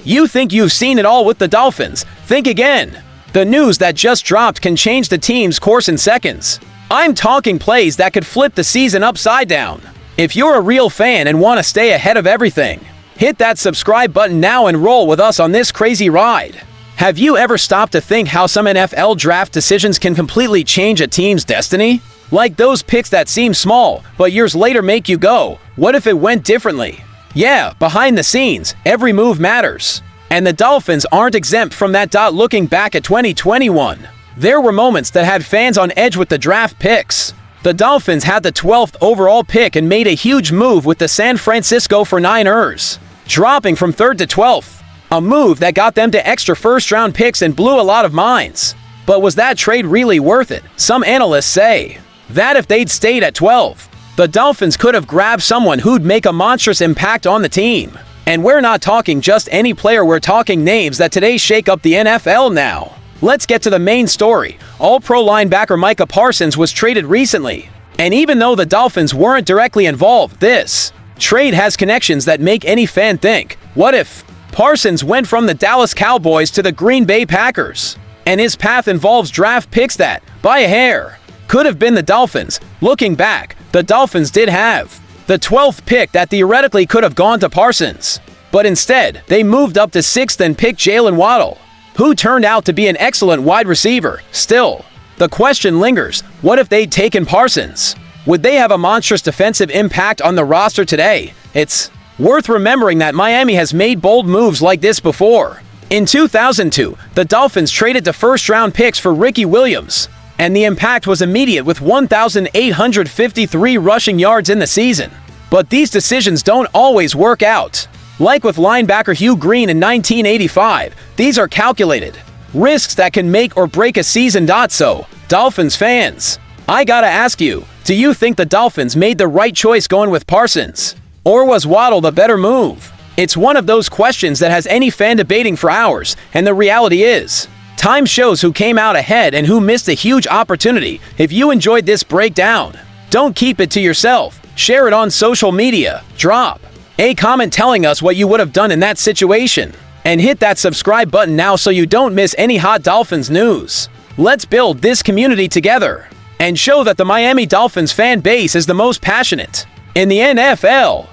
You think you've seen it all with the Dolphins? Think again. The news that just dropped can change the team's course in seconds. I'm talking plays that could flip the season upside down. If you're a real fan and want to stay ahead of everything, hit that subscribe button now and roll with us on this crazy ride. Have you ever stopped to think how some NFL draft decisions can completely change a team's destiny? Like those picks that seem small, but years later make you go, what if it went differently? Yeah, behind the scenes, every move matters. And the Dolphins aren't exempt from that. Looking back at 2021, there were moments that had fans on edge with the draft picks. The Dolphins had the 12th overall pick and made a huge move with the San Francisco 49ers, dropping from 3rd to 12th. A move that got them to extra first-round picks and blew a lot of minds. But was that trade really worth it? Some analysts say that if they'd stayed at 12, the Dolphins could have grabbed someone who'd make a monstrous impact on the team. And we're not talking just any player, we're talking names that today shake up the NFL now. Let's get to the main story. All-Pro linebacker Micah Parsons was traded recently. And even though the Dolphins weren't directly involved, this trade has connections that make any fan think, what if Parsons went from the Dallas Cowboys to the Green Bay Packers? And his path involves draft picks that, by a hair, could have been the Dolphins. Looking back, the Dolphins did have the 12th pick that theoretically could have gone to Parsons. But instead, they moved up to 6th and picked Jalen Waddle, who turned out to be an excellent wide receiver. Still, the question lingers, what if they'd taken Parsons? Would they have a monstrous defensive impact on the roster today? It's worth remembering that Miami has made bold moves like this before. In 2002, the Dolphins traded the first-round picks for Ricky Williams, and the impact was immediate with 1,853 rushing yards in the season. But these decisions don't always work out. Like with linebacker Hugh Green in 1985, these are calculated risks that can make or break a season. So, Dolphins fans, I gotta ask you, do you think the Dolphins made the right choice going with Parsons? Or was Waddle the better move? It's one of those questions that has any fan debating for hours, and the reality is, time shows who came out ahead and who missed a huge opportunity. If you enjoyed this breakdown, don't keep it to yourself. Share it on social media. Drop a comment telling us what you would have done in that situation. And hit that subscribe button now so you don't miss any hot Dolphins news. Let's build this community together and show that the Miami Dolphins fan base is the most passionate in the NFL.